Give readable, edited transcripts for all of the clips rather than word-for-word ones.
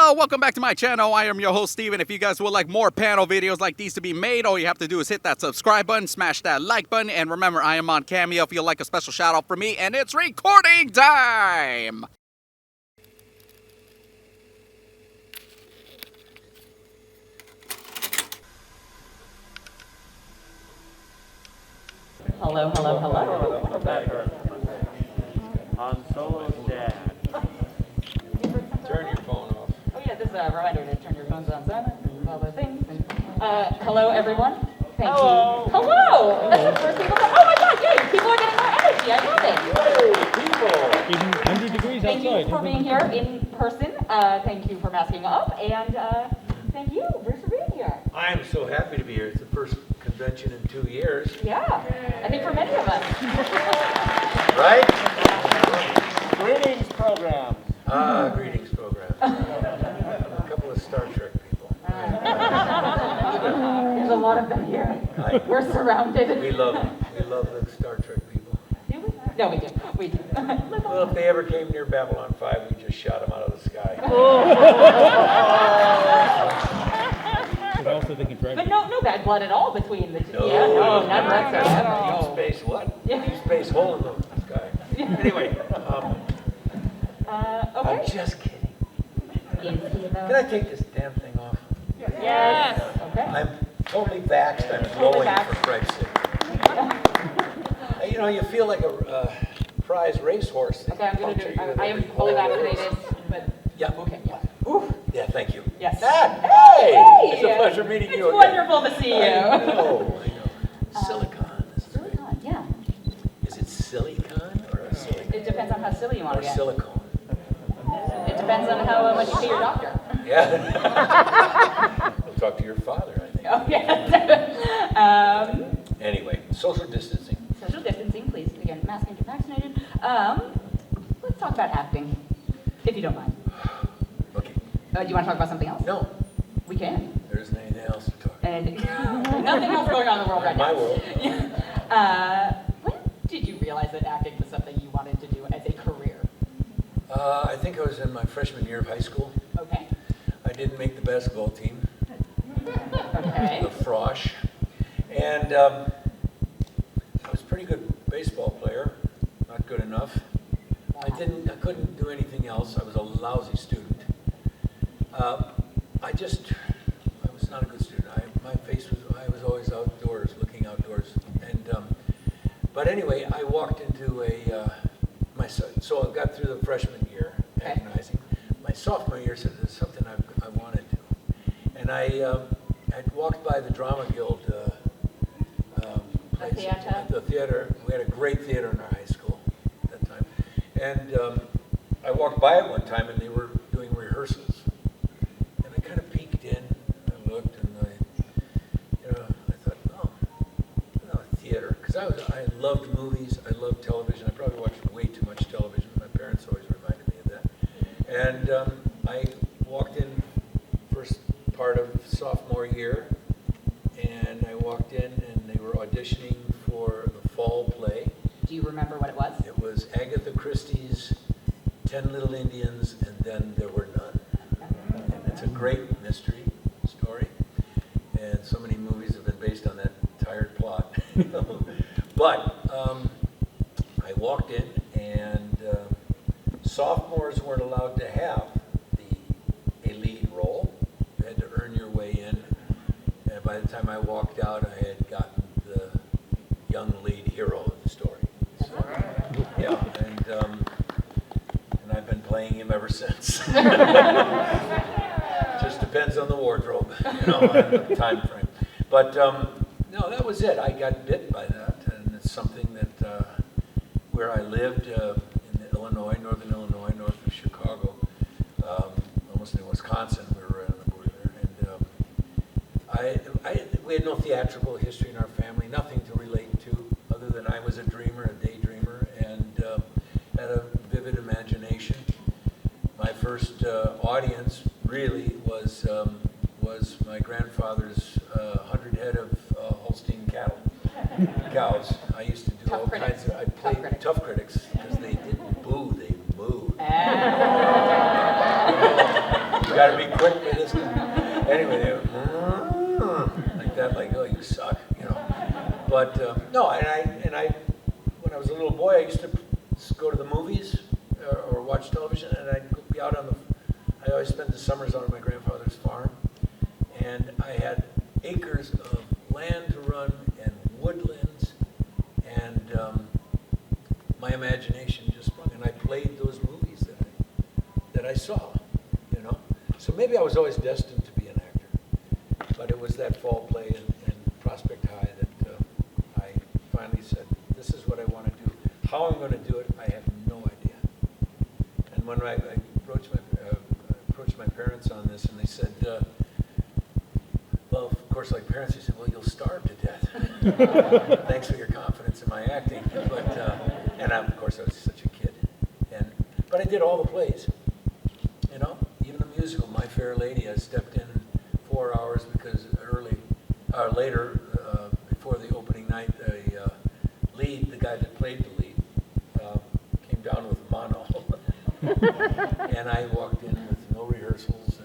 Hello, welcome back to my channel. I am your host, Steven. If you guys would like more panel videos like these to be made, all you have to do is hit that subscribe button, smash that like button, and remember, I am on Cameo if you'd like a special shout out from me, and it's recording time! Hello, hello, hello. Han Solo's dad. Turn your phone off. Oh yeah, this is a reminder to turn your phones on silent and all the things. And, hello everyone. Thank Hello. you. Hello. That's the first people. Oh my God! Yay! People are getting more energy. I love it. Hey, people! 100 degrees Thank outside. you for being here in person. Thank you for masking up, and thank you, Bruce, for being here. I am so happy to be here. It's the first convention in 2 years. Yeah, I think for many of us. Right? Greetings programs. Greetings program. A couple of Star Trek people. There's a lot of them here. We're surrounded. We love the Star Trek people. Do we? No, we do. We do. Well, if they ever came near Babylon 5, we just shot them out of the sky. But also they can drag But no bad blood at all between the two. No, Yeah, no, no, none whatsoever. Deep No. space what? Yeah. Deep space hole in the sky. Anyway, Okay. I'm just kidding. Is he though? Can I take this damn thing off? Yes. Okay. I'm totally vaxxed. I'm Totally glowing, vaxxed. for Christ's sake. You know, you feel like a prize racehorse. Okay, I'm gonna do. I am fully vaccinated, but Yeah. okay. Yeah. Oof. Yeah, thank you. Yes. Dad, hey! Hey! It's a pleasure meeting It's you again. wonderful to see you. I know. Silicon. This is great. Silicon, yeah. Is it silicon or a silicon? It depends on how silly you want Or to get. silicone? It depends on how much you pay your doctor. Yeah. We'll talk to your father, I think. Oh yeah. Anyway, social distancing. Social distancing, please. Again, mask and get vaccinated. Let's talk about acting, if you don't mind. Okay. Do you want to talk about something else? No, We can. there isn't anything else to talk about. And nothing else going on in the world right now. My world. When did you realize that acting was something you wanted to do as a career? I think I was in my freshman year of high school. Okay. I didn't make the basketball team. Okay. The frosh. And I was a pretty good baseball player, not good enough. I couldn't do anything else. I was a lousy student. I was not a good student. I was always outdoors, looking outdoors. And, but anyway, I walked into so I got through the freshman year, agonizing. My sophomore year said there's something I want to do. And I walked by the Drama Guild place. theater? The theater. We had a great theater in our high school at that time. And I walked by it one time and they were doing rehearsals. And I kind of peeked in, I looked, and I thought, oh, theater. Because I loved movies, I loved television. I probably watched way too much television. My parents always reminded me of that. And I walked in first part of sophomore year, and I walked in and they were auditioning for the fall play. Do you remember what it was? It was Agatha Christie's 10 Little Indians, and Then There Were None. And it's a great mystery story, and so many movies have been based on that tired plot. But I walked in, and sophomores weren't allowed to have a lead role. You had to earn your way in, and by the time I walked out, I had gotten the young lead hero of the story. Yeah, and I've been playing him ever since. Just depends on the wardrobe, and the time frame. But no, that was it. I got bit by that, and it's something that where I lived in Illinois, northern Illinois, north of Chicago, almost in Wisconsin. We were right on the border there, and we had no theatrical history in our family, nothing to relate to, other than I was a dreamer, a daydreamer, and had a vivid imagination. My first audience really was my grandfather's 100 head of Holstein cows. I used to do all kinds of. I played tough critics because they didn't boo, they moved. gotta be quick with this. Anyway, they were, like that, like, oh, you suck, you know. But no, and I, when I was a little boy, I used to go to the movies or watch television, and I'd be out on the. I always spent the summers out on my grandfather's farm, and I had acres of land to run and woodlands, and my imagination just sprung, and I played those movies that I saw, you know. So maybe I was always destined to be an actor, but it was that fall play in Prospect High that I finally said, this is what I want to do. How I'm going to do it, I have no idea. And when I approached my parents on this, and they said, well, of course, like parents, they said, well, you'll starve to death. Thanks for your confidence in my acting. But, and of course, I was such a kid. But I did all the plays, you know, even the musical, My Fair Lady. I stepped in 4 hours because later, before the opening night, the guy that played the lead, came down with mono. And I walked in with no rehearsals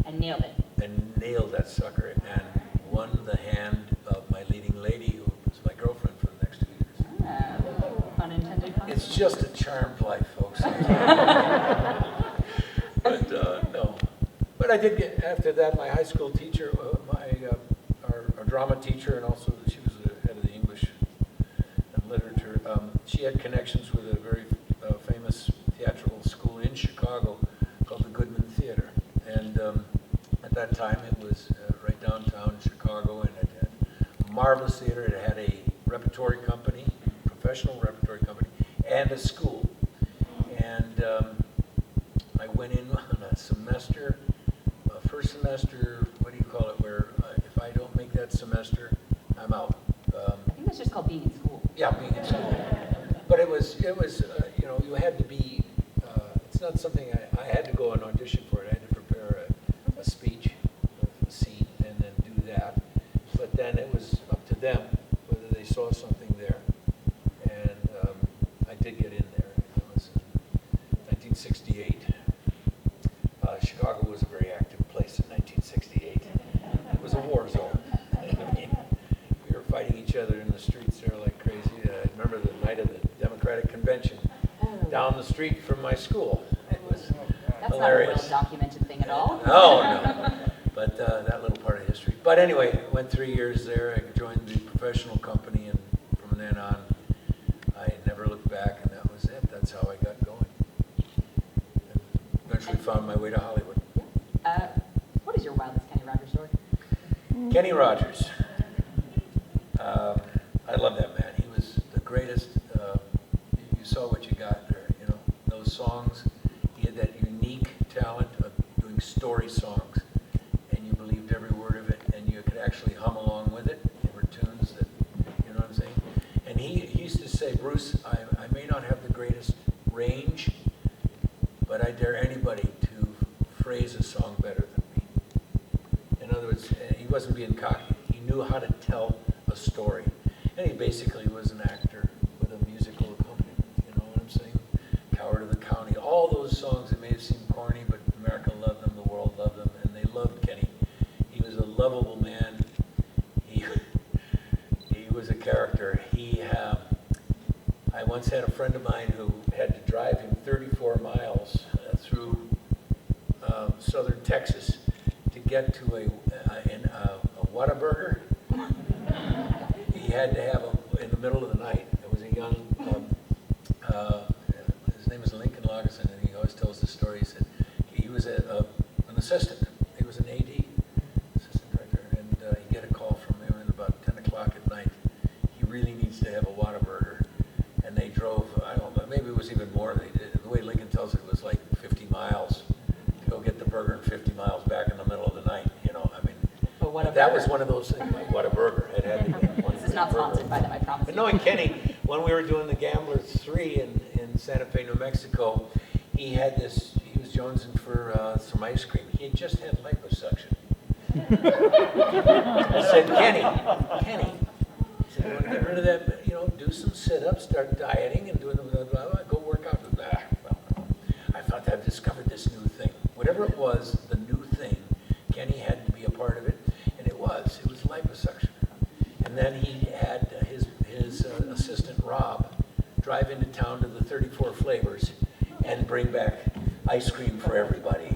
And nailed it. and nailed that sucker and won the hand of my leading lady, who was my girlfriend for the next 2 years. Unintended consequence. It's just a charmed life, folks. But no. But I did get, after that, my high school teacher, our drama teacher, and also she was the head of the English and literature, she had connections with a very famous theatrical school in Chicago called the Goodman Theater. And at that time, it was right downtown in Chicago, and it had a marvelous theater. It had a repertory company, professional repertory company, and a school. And I went in on a semester, first semester, what do you call it, where if I don't make that semester, I'm out. I think that's just called being in school. Yeah, being in school. But it was you know, you had to be, it's not something I had to go and audition for it. I had to prepare a speech, a scene, and then do that. But then it was up to them whether they saw something there. And I did get in there. It was in 1968. Chicago was a very active place in 1968. It was a war zone. I mean, we were fighting each other in the streets there like crazy. I remember the night of the Democratic Convention down the street from my school. It was That's hilarious. not a well-documented thing at all. No. But that little part of history. But anyway, I went 3 years there. I joined the professional company, and from then on, I never looked back, and that was it. That's how I got going. And eventually found my way to Hollywood. What is your wildest Kenny Rogers story? Kenny Rogers. I love that man. He was the greatest. You saw what you got there, you know. Those songs, he had that unique talent of doing story songs, and you believed every word of it, and you could actually hum along with it. They were tunes that, you know what I'm saying? And he used to say, Bruce, I may not have the greatest range, but I dare anybody to phrase a song better than me. In other words, he wasn't being cocky. He knew how to tell a story. And he basically was an actor with a musical accompaniment, you know what I'm saying? Coward of the County, all those songs that may have seemed corny, but America loved them, the world loved them, and they loved Kenny. He was a lovable man. He was a character. I once had a friend of mine who had to drive him 34 miles through southern Texas to get to a Whataburger. He had to have in the middle of the night. There was a young, his name is Lincoln Lagerson, and he always tells the story. He said he was an assistant. He was an AD, assistant director, and he'd get a call from him at about 10 o'clock at night. He really needs to have a Whataburger. And they drove, I don't know, maybe it was even more. They did. The way Lincoln tells it was like 50 miles to go get the burger and 50 miles back in the middle of the night. You know, I mean, that was one of those things, like Whataburger. It had to be one. This is not sponsored by them, I promise. But knowing Kenny, when we were doing the Gamblers 3 in Santa Fe, New Mexico, he was jonesing for some ice cream. He had just had liposuction. I said, Kenny, he said, you want to get rid of that, you know, do some sit-ups, start dieting and doing blah, blah, blah, go work out. I thought I've discovered this new thing. whatever it was, the new thing, Kenny had to be a part of it, and it was liposuction. And then he had his assistant Rob drive into town to the 34 flavors and bring back ice cream for everybody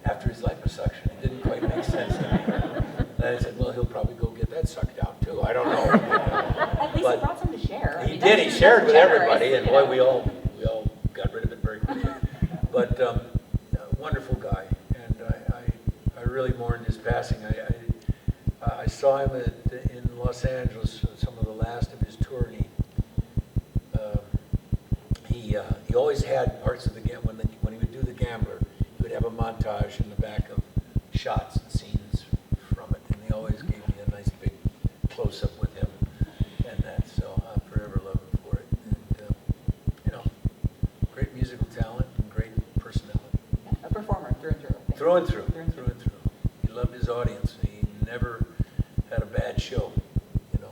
after his liposuction. It didn't quite make sense to me. And I said, well, he'll probably go get that sucked out too. I don't know. At least he brought some to share. He did. He shared with everybody, and boy, you know. we all got rid of it very quickly. But wonderful guy, and I really mourned his passing. I saw him in Los Angeles, some of the last of his tour, and he always had parts of the game when he would do The Gambler. He would have a montage in the back of shots and scenes from it, and he always gave me a nice big close-up with him and that. So I'll forever love him for it. And you know, great musical talent and great personality. A performer through and through. Through and through. He loved his audience. He never had a bad show. You know,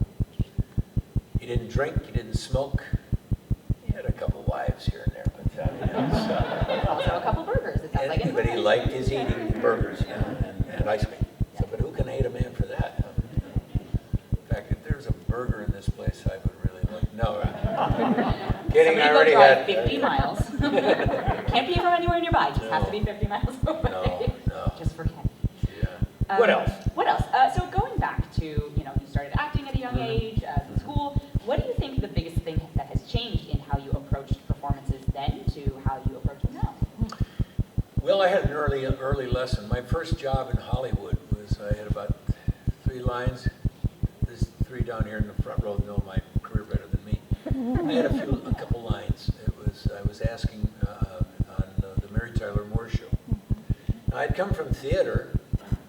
he didn't drink. He didn't smoke. He had a couple wives here and there, but Also a couple burgers. It sounds like it's but he nice. liked his eating burgers and ice cream. So, but who can hate a man for that? In fact, if there's a burger in this place, I would really like. No, kidding. Somebody I go already drive had 50 miles. Can't be from anywhere nearby. Just has to be 50 miles away. No. Just for Ken. Yeah. What else? What else? So going back to, you started acting at a young age, in school. What do you think the biggest thing that has changed in how you approached performances then to how you approach them now? Well, I had an early lesson. My first job in Hollywood was I had about 3 lines. There's 3 down here in the front row know my career better than me. I had a couple lines. I was asking on the Mary Tyler Moore Show. Now, I'd come from theater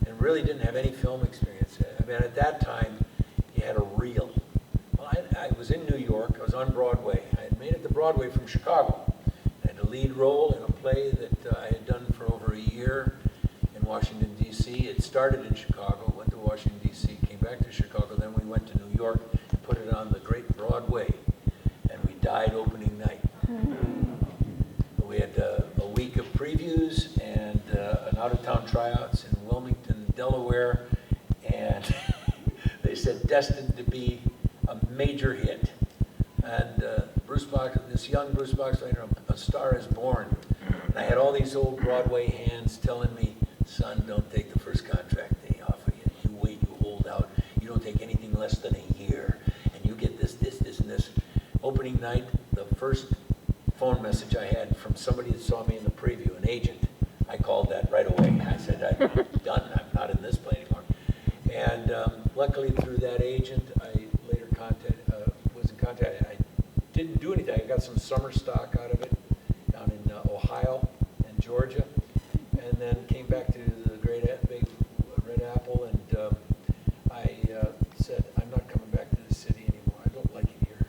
and really didn't have any film experience. I mean, at that time, you had a reel. Well, I was in New York. I was on Broadway. I had made it to Broadway from Chicago. I had a lead role in a play that I had done for over a year in Washington, D.C. It started in Chicago, went to Washington, D.C., came back to Chicago, then we went to New York, put it on the great Broadway, and we died opening night. We had a week of previews and an out-of-town tryouts in Wilmington, Delaware, and they said destined to be a major hit. And this young Bruce Boxleitner, A Star Is Born. And I had all these old Broadway hands telling me, son, don't take the first contract they offer you. You wait, you hold out. You don't take anything less than a year. And you get this, and this. Opening night, the first phone message I had from somebody that saw me in the preview, an agent, I called that right away. I said, I'm done. I'm not in this play anymore. And luckily through that agent, I later was in contact. I didn't do anything. I got some summer stock out of it down in Ohio and Georgia, and then came back to the great big Red Apple, and I said, I'm not coming back to the city anymore. I don't like it here.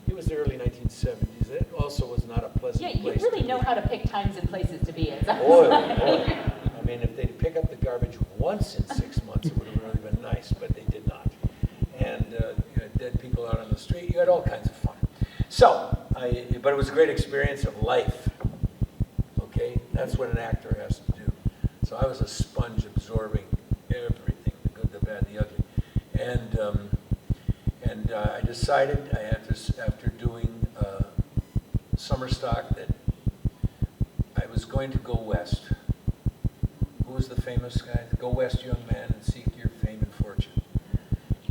It was the early 1970s. It also was not a pleasant place. Yeah, you really know how to pick times and places to be in. Boy. I mean, if they'd pick up the garbage once in 6 months, it would have really been nice, but they did not. And you had dead people out on the street. You had all kinds of fun. So, but it was a great experience of life. Okay, that's what an actor has to do. So I was a sponge absorbing everything, the good, the bad, the ugly. And I decided I had to, after doing summer stock, that I was going to go west. Who was the famous guy? Go west, young man, and seek your fame and fortune.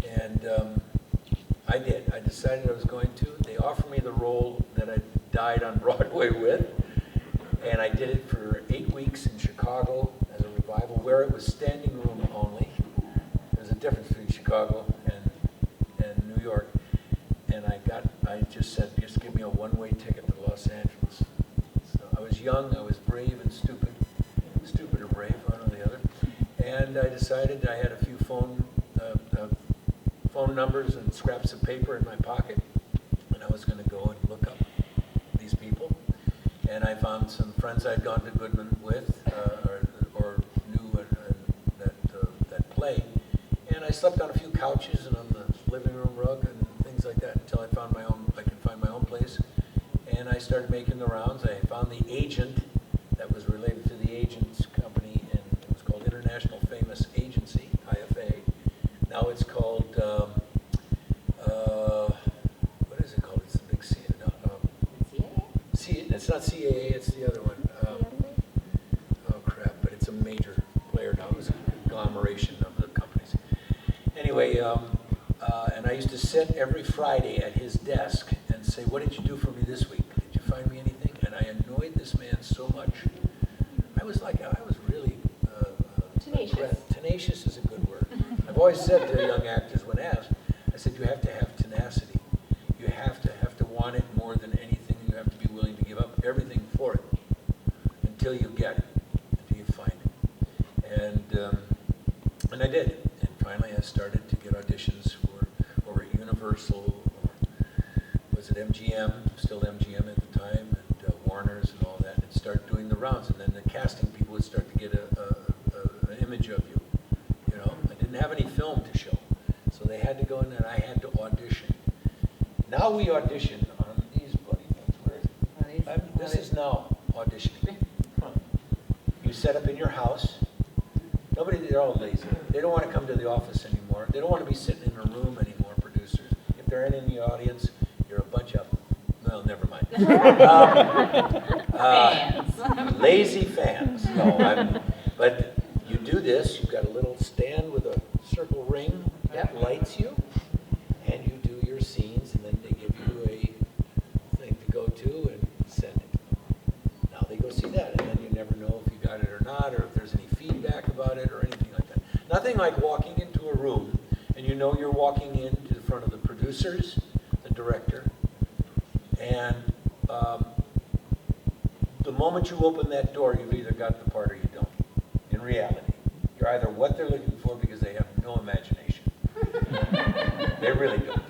And I did. I decided I was going to. They offered me the role that I died on Broadway with, and I did it for 8 weeks in Chicago as a revival, where it was standing room only. There's a difference between Chicago and New York. And I just said, just give me a one-way ticket to Los Angeles. So I was young, I was brave and stupid. Stupid or brave, one or the other. And I decided I had a few phone numbers and scraps of paper in my pocket, and I was going to go and look up these people. And I found some friends I'd gone to Goodman with, or knew that play. And I slept on a few couches and on the living room rug and things like that until I could find my own place. And I started making the rounds. I found the agent that was related to the conglomeration of the companies. Anyway, and I used to sit every Friday at his desk and say, what did you do for me this week? Did you find me anything? And I annoyed this man so much. I was really Tenacious. Tenacious is a good word. I've always said to young actors when asked, I said, you have to have tenacity. You have to want it more than anything. You have to be willing to give up everything for it until you get it, until you find it. And I did. And finally I started to get auditions for over at Universal, or was it MGM, still MGM at the time, and Warner's and all that, and start doing the rounds. And then the casting people would start to get an image of you. You know, I didn't have any film to show, so they had to go in and I had to audition. Now we audition on these bloody things. Where is it? This is now auditioning. You set up in your house. They're all lazy. They don't want to come to the office anymore. They don't want to be sitting in a room anymore, producers. If they're in the audience, you're a bunch of, well, never mind. Fans. Lazy fans. No, but you do this, you've got a little stand with a circle ring that lights you, and you do your scenes, and then they give you a thing to go to and send it. Now they go see that, and then you never know if you got it or not, or if there's any feedback about it or anything like that. Nothing like walking into a room, and you know you're walking into the front of the producers, the director, and the moment you open that door, you've either got the part or you don't. In reality, you're either what they're looking for because they have no imagination. They really don't.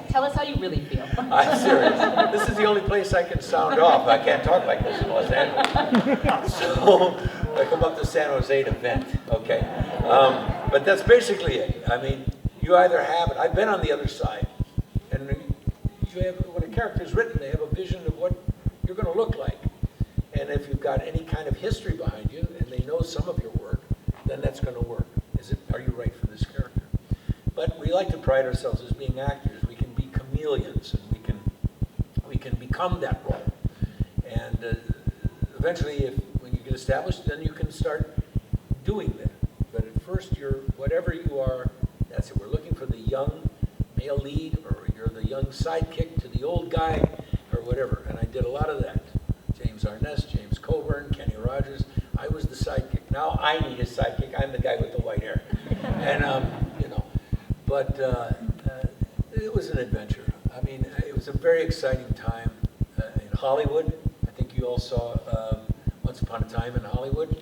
Tell us how you really feel. I'm serious. This is the only place I can sound off. I can't talk like this in Los Angeles. So I come up to San Jose to vent. Okay. But that's basically it. I mean, you either have it. I've been on the other side. And you have, when a character is written, they have a vision of what you're going to look like. And if you've got any kind of history behind you, and they know some of your work, then that's going to work. Are you right for this character? But we like to pride ourselves as being actors. We can be chameleons, and we can become that role. And eventually, when you get established, then you can start doing that. But at first, you're whatever you are. That's it. We're looking for the young male lead, or you're the young sidekick to the old guy, or whatever. And I did a lot of that. James Arness, James Coburn, Kenny Rogers. I was the sidekick. Now I need a sidekick. I'm the guy with the white hair. And, but it was an adventure. I mean, it was a very exciting time in Hollywood. I think you all saw Once Upon a Time in Hollywood.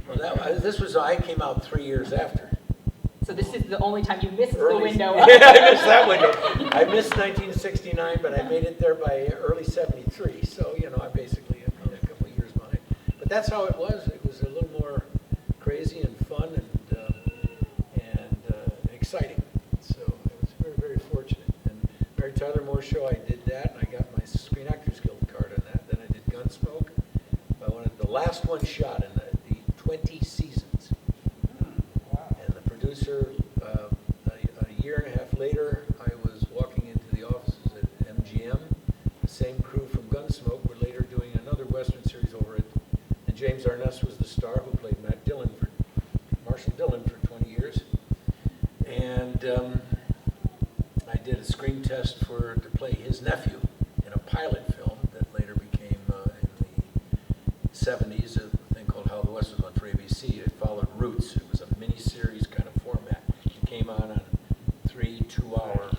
Well, I came out 3 years after. So this is the only time you missed the window. Yeah, I missed that window. I missed 1969, but I made it there by early 73. So, I basically am a couple of years behind. But that's how it was. It was a little more crazy and fun and exciting. So I was very, very fortunate. And Mary Tyler Moore Show, I did that, and I got my Screen Actors Guild card on that. Then I did Gunsmoke. I wanted the last one shot in the 20 seasons. And the producer, a year and a half later, I was walking into the offices at MGM. The same crew from Gunsmoke were later doing another Western series over it. And James Arness was the star who played Marshall Dillon for 20 years. And I did a screen test to play his nephew in a pilot film that later became, in the 70s, a thing called How the West Was Won for ABC. It followed Roots. It was a mini-series kind of format. It came on 3 2-hour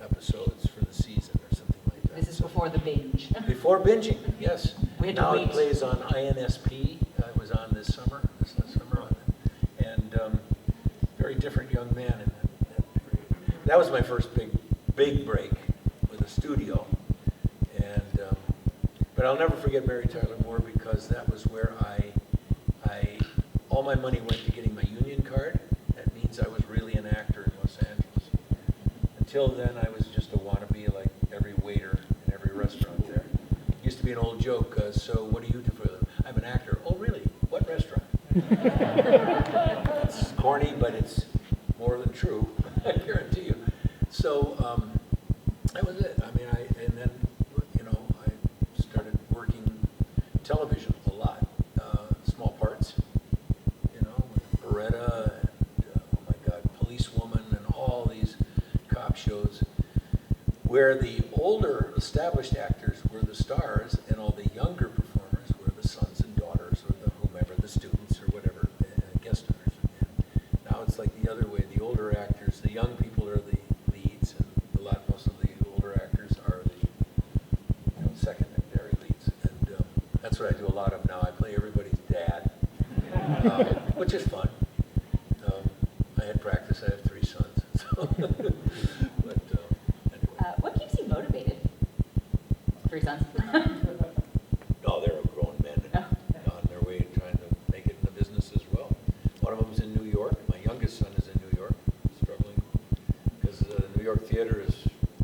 episodes for the season or something like that. This is before the binge. Before binging, yes. We had to Now wait. it plays on INSP. I was on this summer on it. And very different young man in that. That was my first big break with a studio. And but I'll never forget Mary Tyler Moore because that was where all my money went to getting my union card. That means I was really an actor in Los Angeles. Until then, I was just a wannabe like every waiter in every restaurant there. Used to be an old joke, so what do you do for them? I'm an actor. Oh, really? What restaurant? It's corny, but it's more than true, I guarantee you. So that was it. I mean, and then, I started working television a lot, small parts, with Beretta and where the older established actors were the stars and all the younger performers were the sons and daughters or the whomever, the students or whatever, guest stars. And now it's like the other way. The older actors, the young people are the leads, and most of the older actors are the secondary leads. And that's what I do a lot of now. I play everybody's dad, which is fun. I had practice. I have 3 sons. So but anyway. What keeps you motivated? 3 sons. No, they're grown men and on their way trying to make it in the business as well. One of them's in New York. My youngest son is in New York, struggling because New York theater is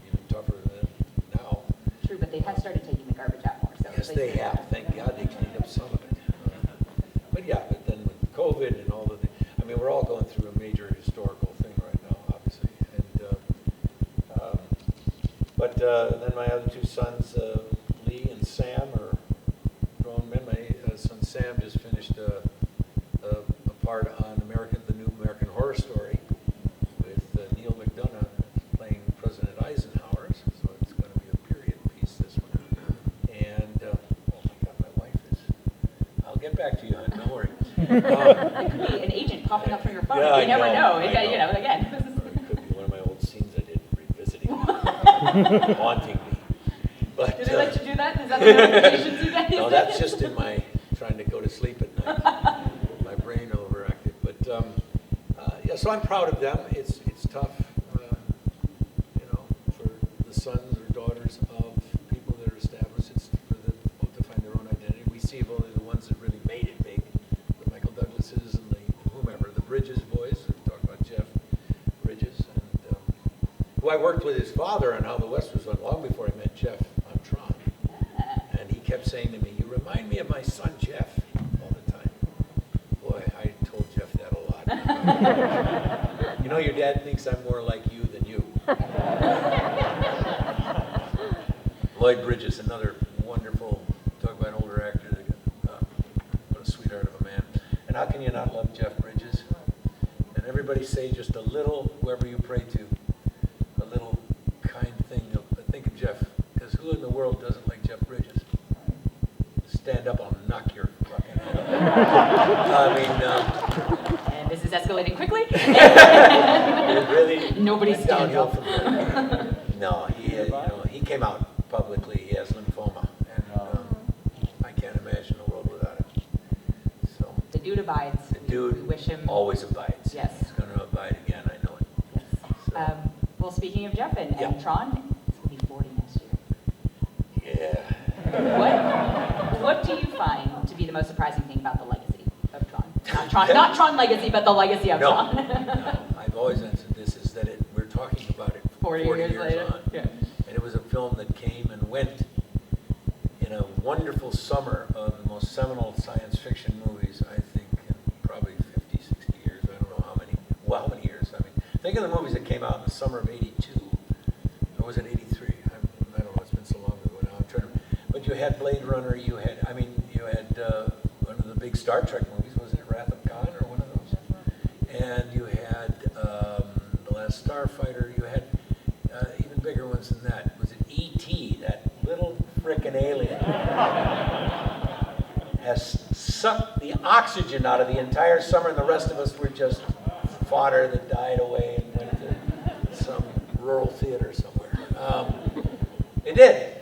even tougher than now. True, but they have started taking the garbage out more. So Yes, they have. Thank God they cleaned up some of it. But yeah, but then with COVID and all the things, I mean, we're all going through a major historical thing right now, obviously. And but then my other 2 sons, Lee and Sam, are grown men. My son Sam just finished a part on the new American Horror Story with Neil McDonough playing President Eisenhower. So it's going to be a period piece, this one. And oh my God, my wife is. I'll get back to you, hon. Don't worry. It could be an agent popping up from your phone. Yeah, You never know. I You know, again. It could be one of my old scenes I did revisiting, haunting me. But Do they let you do that? Is that the notifications you get? no, that's just in my trying to go to sleep at night. My brain overactive. But yeah, so I'm proud of them. It's tough, for the sons or daughters of people that are established. It's for them both to find their own identity. We see only the ones that really made it big, the Michael Douglases and the whomever, the Bridges boys. We talk about Jeff Bridges, and who I worked with his father on How the West Was Won long before I met Jeff on Tron. And he kept saying to me, "You remind me of my son Jeff," all the time. Boy, I told Jeff that a lot. You know, your dad thinks I'm more like you than you. Lloyd Bridges, another wonderful, talk about an older actor. What a sweetheart of a man. And how can you not love Jeff Bridges? And everybody say just a little, whoever you pray to, a little kind thing. Think of Jeff, because who in the world doesn't like Jeff Bridges? Stand up, I'll knock your fucking head off. I mean, And this is escalating quickly. it really Nobody went stands downhill up. from there. No, he came out publicly. He has lymphoma, and I can't imagine a world without him. So The dude abides. the dude We wish him. always abides. Yes. He's going to abide again. I know it. Yes. So, Well, speaking of Jeff and Yeah. Tron, it's going to be 40 next year. yeah. What do you find to be the most surprising thing about the legacy of Tron? Not Tron legacy, but the legacy of No, Tron. no, I've always answered this, is that we're talking about it 40 years later. on. Yeah. And it was a film that came and went in a wonderful summer of the most seminal science fiction movies, I think, in probably 50, 60 years. I don't know how many. Well, how many years? I mean, think of the movies that came out in the summer of '82. Or was it '83? I don't know. It's been so long ago now. I'm trying to. But you had Blade Runner. You had one of the big Star Trek movies. Wasn't it Wrath of Khan or one of those? And you had The Last Starfighter. You had even bigger ones than that. Was it E.T., that little frickin' alien? Has sucked the oxygen out of the entire summer, and the rest of us were just fodder that died away and went to some rural theater somewhere. It did.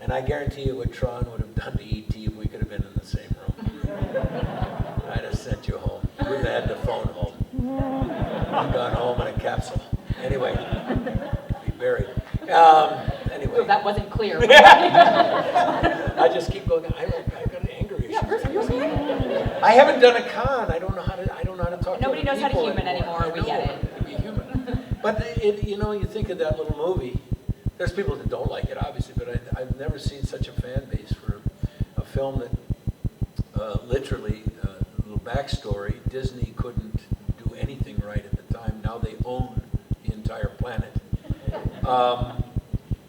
And I guarantee you what Tron would have done to E.T. if we could have been in the same room. I'd have sent you home. We'd have had the phone home. You'd gone home in a capsule. Anyway, be buried. Anyway. So that wasn't clear. I just keep going. I got an anger issue. I haven't done a con. I don't know how to talk. Nobody to knows how to people human anymore. We I get know, it. to be human. But you think of that little movie. There's people that don't like it, obviously, but I've never seen such a fan base for a film that literally, a little backstory, Disney couldn't do anything right at the time. Now they own the entire planet.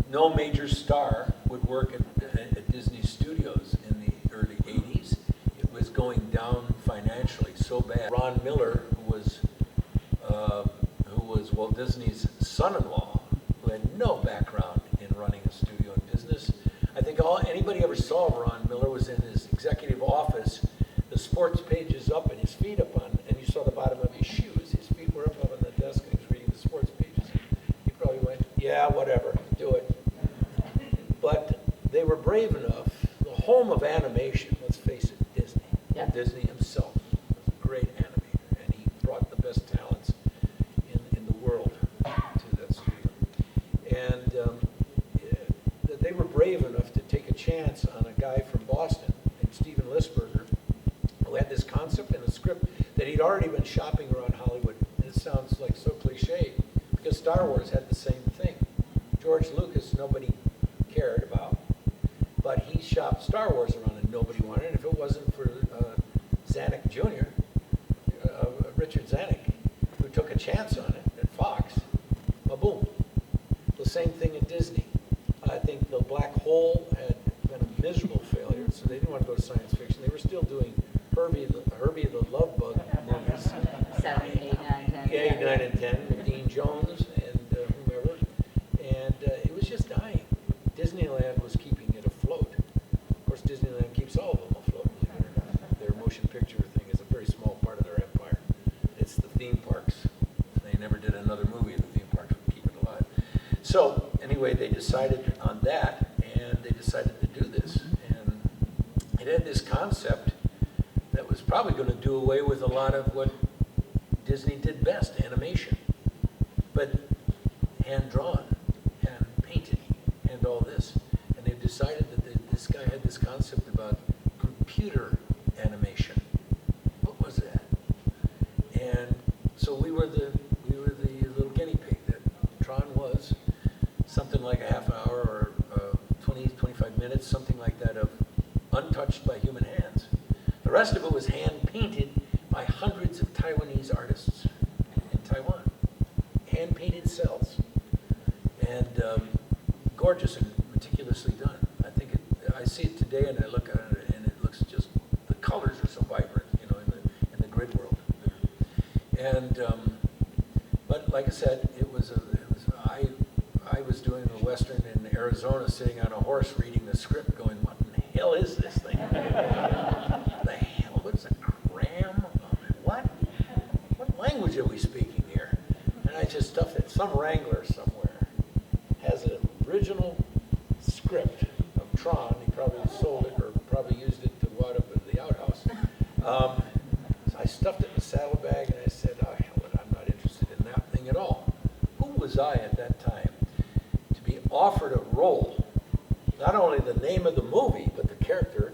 No major star would work at Disney Studios in the early 80s. It was going down financially so bad. Ron Miller, who was Walt Disney's son-in-law, who had no background saw Ron Miller was in his executive office, the sports page is up and his feet up on, and you saw the bottom of his shoes. His feet were up on the desk and he was reading the sports pages. He probably went, yeah, whatever, do it. But they were brave enough, the home of animation, let's face it, Disney. Yeah. Disney himself was a great animator, and he brought the best talents in the world to that studio. And that they were brave enough to take a chance on a guy from Boston named Steven Lisberger, who had this concept and a script that he'd already been shopping around Hollywood. And it sounds like so cliche, because Star Wars had the same thing. George Lucas, nobody cared about, but he shopped Star Wars around and nobody wanted it. If it wasn't for Zanuck Jr., Richard Zanuck, who took a chance on it at Fox, boom. The same thing at Disney. I think The Black Hole had been a miserable failure, so they didn't want to go to science fiction. They were still doing Herbie the Love Bug movies. 7, 8, 9, 10. 8, 9, and 10, with Dean Jones and whomever. And it was just dying. Disneyland was keeping it afloat. Of course, Disneyland keeps all of them afloat. Their motion picture thing is a very small part of their empire. It's the theme parks. If they never did another movie, the theme parks would keep it alive. So anyway, they decided on that, and they decided to do this. And it had this concept that was probably going to do away with a lot of what Disney did best, animation. But hand-drawn, hand-painted, and all this. And they've decided that this guy had this concept about computer animation. What was that? And so we were the little guinea pig that Tron was. Something like a half hour or 20, 25 minutes, something like that, of untouched by human hands. The rest of it was hand-painted by hundreds of Taiwanese artists in Taiwan. Hand-painted cells. And gorgeous and meticulously done. I see it today and I look at it and it looks just, the colors are so vibrant, in the grid world. And, but like I said, I was doing a Western in Arizona, sitting on a horse reading the script going, what in the hell is this thing? The hell, what's a cram? What? What language are we speaking here? And I just stuffed it. Some wrangler somewhere has an original script of Tron. He probably sold it or probably used it to wad up at the outhouse. So I stuffed it in a saddlebag and I said, oh, hell, I'm not interested in that thing at all. Who was I at that time to be offered a role, not only the name of the movie, but the character?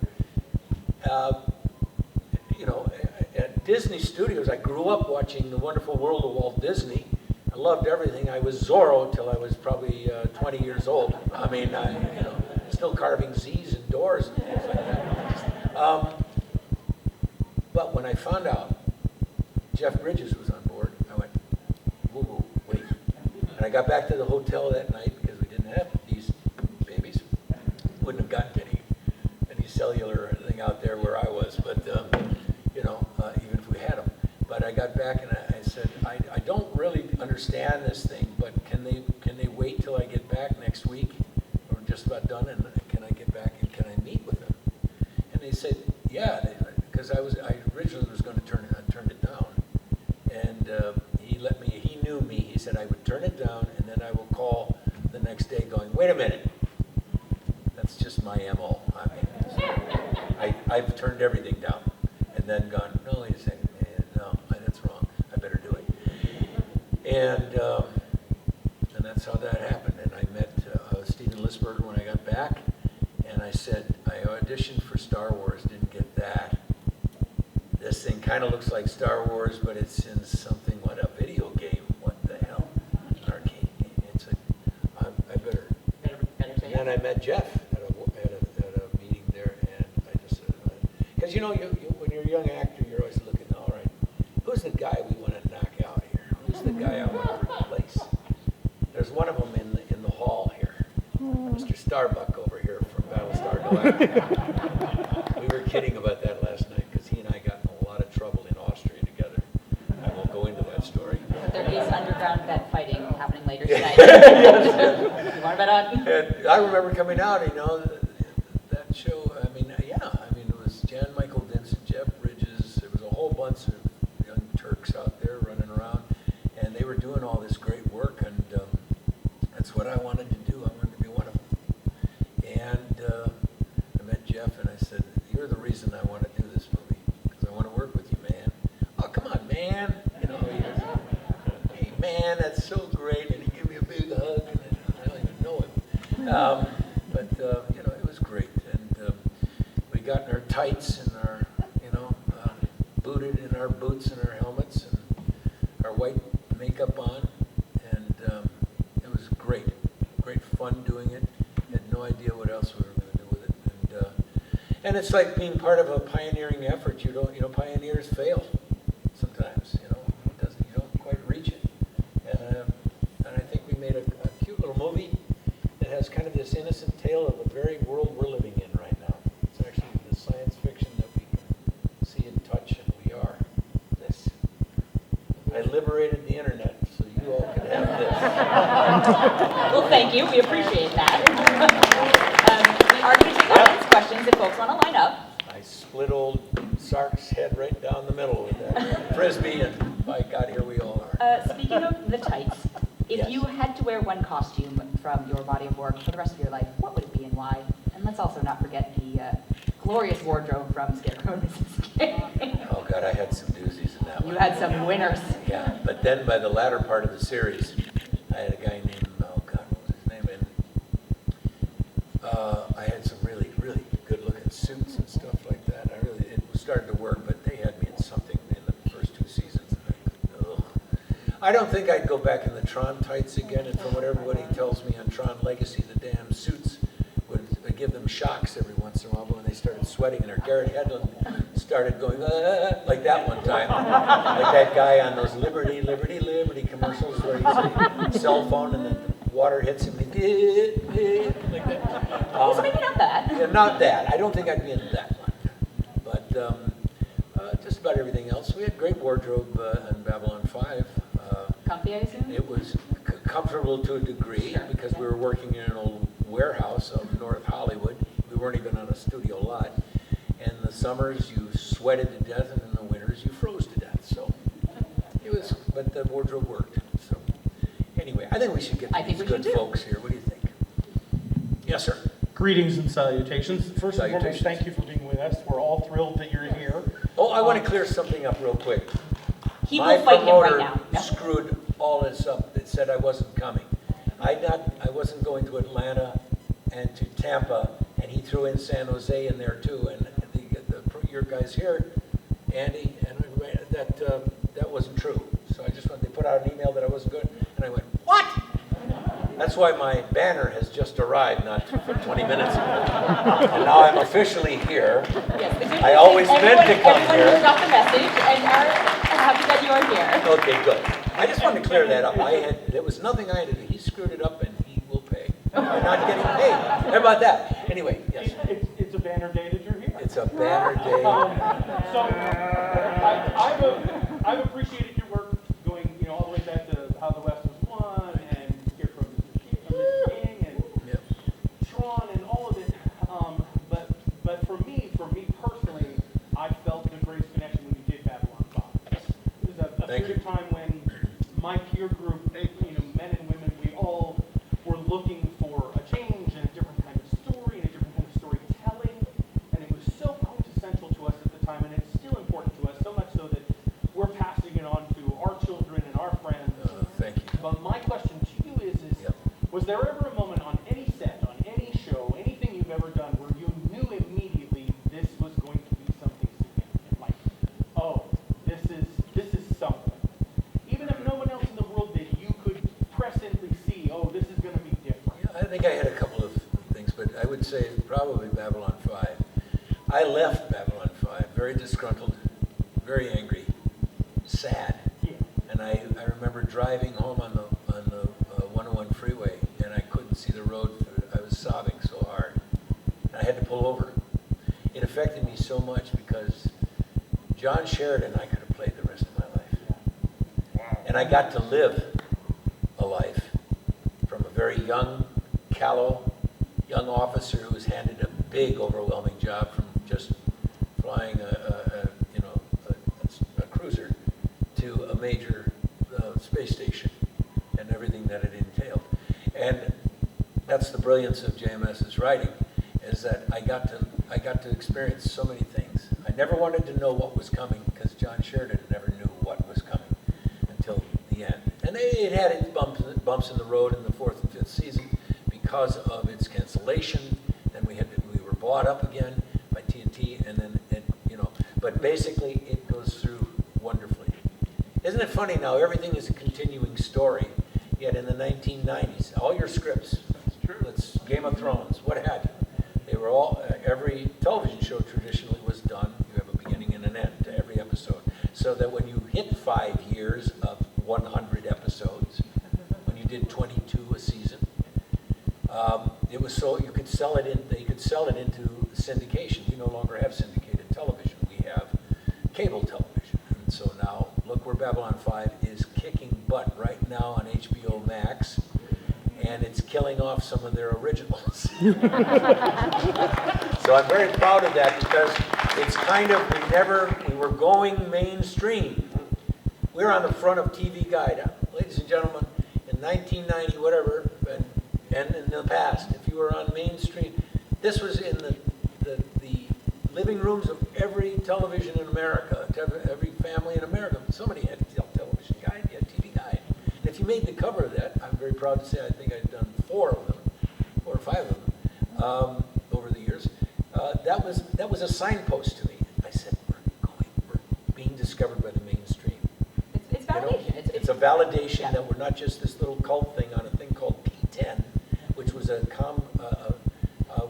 At Disney Studios, I grew up watching The Wonderful World of Walt Disney. I loved everything. I was Zorro till I was probably 20 years old. I mean, still carving Z's and doors and things like that. But when I found out Jeff Bridges was on board, I went, whoa, wait. And I got back to the hotel that night because we didn't have these babies. Wouldn't have gotten any cellular or anything out there where I was, but even if we had them. But I got back and I said, I don't really understand this thing, but can they wait till I get back next week? We're just about done, and can I get back and can I meet with them? And they said, yeah, because I originally was going to turn it down, and he knew me. He said I would turn it down, and then I will call the next day, going, wait a minute, that's just my MO. I've turned everything down, and then gone, no, wait a second, no, that's wrong. I better do it. And that's how that happened. And I met Steven Lisberger when I got back, and I said, I auditioned for Star Wars, didn't get that. This thing kind of looks like Star Wars, but it's in something, what, a video game? What the hell? An arcade game. I better. And then I met Jeff at a meeting there, and I just said, because when you're a young actor, you're always looking, all right, who's the guy we want to knock out here? Who's the guy I want to replace? There's one of them in the hall here, Mr. Starbuck over here from Battlestar Galactica. We were kidding about that last night because he and I got in a lot of trouble in Austria together. I won't go into that story. But there is underground bet fighting happening later tonight. You want to bet on? And I remember coming out, that show, bunch of young Turks out there running around, and they were doing all this great work, and that's what I wanted to do. I wanted to be one of them. And I met Jeff, and I said, "You're the reason I want to do this movie, because I want to work with you, man." "Oh, come on, man." He goes, "Hey, man, that's so great." And he gave me a big hug, and I don't even know him. But it was great. And we got in our tights and our, booted in our boots and our helmets and our white makeup on. And it was great. Great fun doing it. Had no idea what else we were going to do with it. And it's like being part of a pioneering effort. Pioneers fail sometimes. You don't quite reach it. And I think we made a cute little movie that has kind of this innocent tale of the very world we're living in right now. It's actually the science fiction that we can see and touch, and we are this. I liberated the internet, so you all can have this. Well, thank you. We appreciate that. We are going to take audience questions if folks want to line up. I split old Sark's head right down the middle with that frisbee, and by God, here we all are. Speaking of the tights, if Yes. you had to wear one costume from your body of work for the rest of your life, what would it be and why? And let's also not forget the glorious wardrobe from Scarecrow and Mrs. Oh God, I had some doozies in that one. You had some winners. Yeah, but then by the latter part of the series, I had a guy named, oh God, what was his name? And I had some really, really good-looking suits and stuff like that. It started to work, but they had me in something in the first 2 seasons. I don't think I'd go back in the Tron tights again, and from what everybody tells me on Tron Legacy, the damn suits would give them shocks every once in a while, but when they started sweating, and Garrett Hedlund started going, like that one time, like that guy on those Liberty, Liberty, Liberty commercials where he's a cell phone and the water hits him, like that. So maybe not that. Yeah, not that. I don't think I'd be in that one. But just about everything else. We had great wardrobe in Babylon 5. Comfy, I assume? It was comfortable to a degree because we were working in an old warehouse up north Hollywood. We weren't even on a studio lot. In the summers, you sweated to death, and in the winters, you froze to death. So it was, but the wardrobe worked. So anyway, I think we should get to these good folks here. What do you think? Yes, sir. Greetings and salutations. First and foremost, Salutations. thank you for being with us. We're all thrilled that you're here. Oh, I want to clear something up real quick. He My will fight him right promoter now. No? screwed all this up. That said I wasn't coming. I wasn't going to Atlanta and to Tampa, and he threw in San Jose in there too. And your guys here, Andy, and everybody, that wasn't true. So I just wanted to put out an email that I wasn't going, and I went, what? That's why my banner has just arrived, not 20 minutes ago. And now I'm officially here. Yes, I always meant to come everyone here. Everyone got the message and are happy that you are here. Okay, good. I just wanted to clear that up. There was nothing I had to do. He screwed it up, and he will pay. I'm not getting paid. How about that? Anyway, yes. It's a banner day that you're here. It's a banner day. So I've appreciated your work going, all the way back to How the West Was Won and Scarecrow and Mrs. King and Yep. Tron and all of it. But for me personally, I felt the greatest connection when you did Babylon 5. It was a Thank period of time when my peer group, men and women, we all were looking for a change and a different kind of story and a different kind of storytelling. And it was so quintessential to us at the time, and it's still important to us, so much so that we're passing it on to our children and our friends. Thank you. But my question to you is Yep. was there ever a moment on any set, on any show, anything you've ever done where you knew immediately this was going to be something significant? Like, oh, this is something. Even if no one else in the world did, you could presently see, oh, this is going to be different. Yeah, I think I had a couple of things, but I would say probably Babylon 5. I left Babylon 5 very disgruntled, very angry, sad. Yeah. And I remember driving home on the 101 freeway, and I couldn't see the road. I was sobbing so hard. And I had to pull over. It affected me so much because John Sheridan I could have played the rest of my life. And I got to live a life from a very young, callow, young officer who was handed a big, overwhelming job from just flying a major space station and everything that it entailed. And that's the brilliance of JMS's writing, is that I got to experience so many things. I never wanted to know what was coming because John Sheridan never knew what was coming until the end. And it had its bumps in the road in the 4th and 5th season because of its cancellation. Then we were bought up again by TNT, and then but basically it goes through wonderfully. Isn't it funny now? Everything is a continuing story. Yet in the 1990s, all your scripts, it's Game of Thrones, what have you, they were all, every television show traditionally was done. You have a beginning and an end to every episode. So that when you hit 5 years of 100 episodes, when you did 22 a season, it was so you could sell it in. They could sell it into syndication. We no longer have syndicated television. We have cable television. And so now, look where Babylon 5 is kicking butt right now on HBO Max, and it's killing off some of their originals. So I'm very proud of that because it's kind of, we were going mainstream. We're on the front of TV Guide. Ladies and gentlemen, in 1990, whatever, and in the past, if you were on mainstream, this was in the living rooms of every television in America, every family in America. Somebody had a television guide, you had TV Guide. And if you made the cover of that, I'm very proud to say I think I've done 4 or 5 of them over the years. That was a signpost to me. I said, we're being discovered by the mainstream. It's validation. It's a validation that we're not just this little cult thing on a thing called P10, which was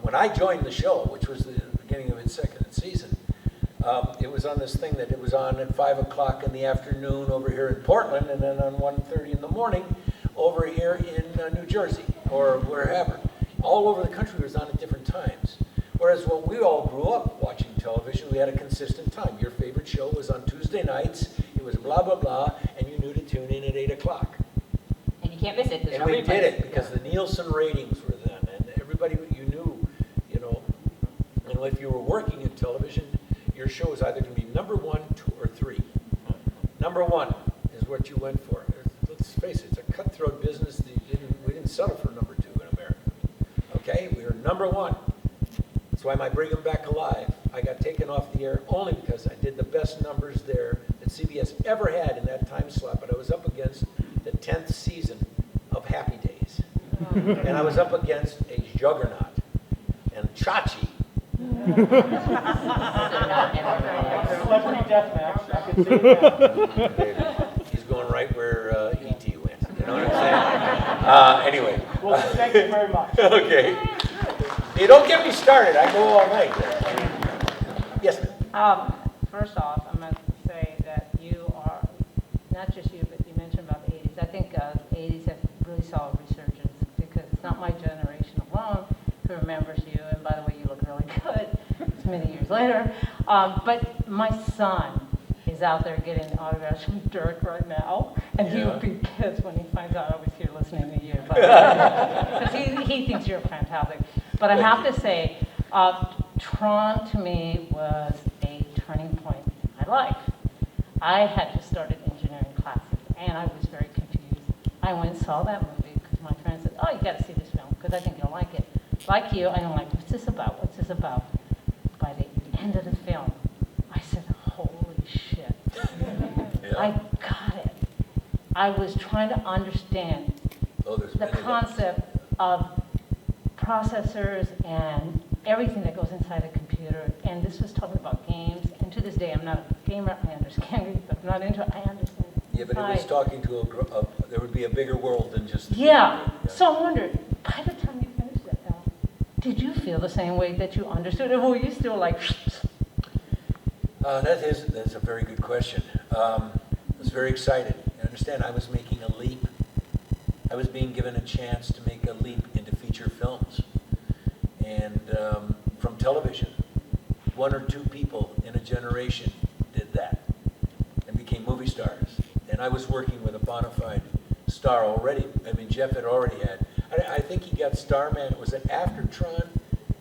when I joined the show, which was the beginning of its 2nd season, it was on this thing that it was on at 5 o'clock in the afternoon over here in Portland, and then on 1:30 in the morning over here in New Jersey or wherever. All over the country it was on at different times. Whereas when we all grew up watching television, we had a consistent time. Your favorite show was on Tuesday nights. It was blah, blah, blah, and you knew to tune in at 8 o'clock. And you can't miss it. And we did it because the Nielsen ratings were then, and everybody you knew, and if you were working in television, your show was either going to be number 1, 2, or 3. Number 1 is what you went for. Let's face it, it's a cutthroat business. We didn't settle for number 2 in America. Okay, we were number 1. That's why my Bring 'Em Back Alive, I got taken off the air only because I did the best numbers there that CBS ever had in that time slot, but I was up against the 10th season of Happy Days. And I was up against a juggernaut. And Chachi. Celebrity deathmatch, I can say that. He's going right where E.T. went. You know what I'm saying? Anyway. Well, thank you very much. Okay. You don't get me started. I go all night. Yes, ma'am. First off, I'm going to say that you are, not just you, but you mentioned about the 80s. I think the 80s have really saw a resurgence because it's not my generation alone who remembers you. And by the way, you look really good. It's many years later. But my son is out there getting autographs from Dirk right now. And he will be pissed when he finds out I was here listening to you. Because he thinks you're fantastic. But I have to say, Tron to me was a turning point in my life. I had just started engineering classes, and I was very confused. I went and saw that movie because my friend said, "Oh, you got to see this film because I think you'll like it." Like you, I'm like, "What's this about? What's this about?" By the end of the film, I said, "Holy shit! I got it." I was trying to understand the concept of processors and everything that goes inside a computer, and this was talking about games, and to this day I'm not a gamer, I understand it, but I'm not into it, I understand it. Yeah, but it was talking to there would be a bigger world than just the yeah, so I wondered, by the time you finished that film, did you feel the same way that you understood it, or were you still like... That's a very good question. I was very excited. You understand, I was making a leap. I was being given a chance to make a leap into feature films. And from television, 1 or 2 people in a generation did that and became movie stars. And I was working with a bona fide star already. I mean, Jeff had already had. I think he got Starman. Was it after Tron?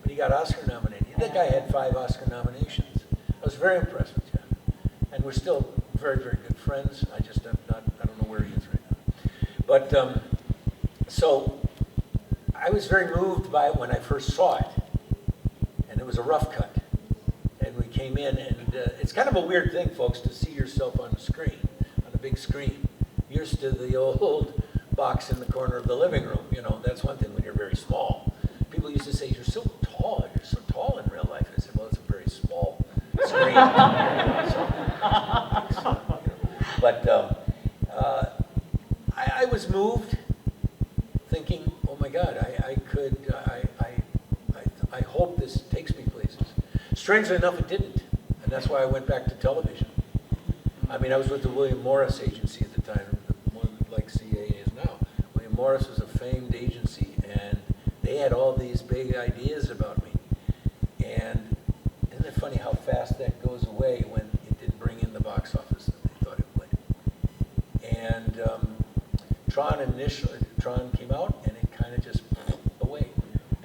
But he got Oscar nominated. That guy had 5 Oscar nominations. I was very impressed with Jeff. And we're still very, very good friends. I just have not, I don't know where he is right now. But, so I was very moved by it when I first saw it. And it was a rough cut. And we came in, and it's kind of a weird thing, folks, to see yourself on the screen, on a big screen. Used to the old box in the corner of the living room, you know, that's one thing when you're very small. People used to say, you're so tall in real life. I said, well, it's a very small screen. But I was moved, thinking, oh my God, I hope this takes me places. Strangely enough, it didn't, and that's why I went back to television. I mean, I was with the William Morris agency at the time, more like CAA is now. William Morris was a famed agency, and they had all these big ideas about me. And isn't it funny how fast that goes away when it didn't bring in the box office that they thought it would? And Tron came out, and it kind of just away.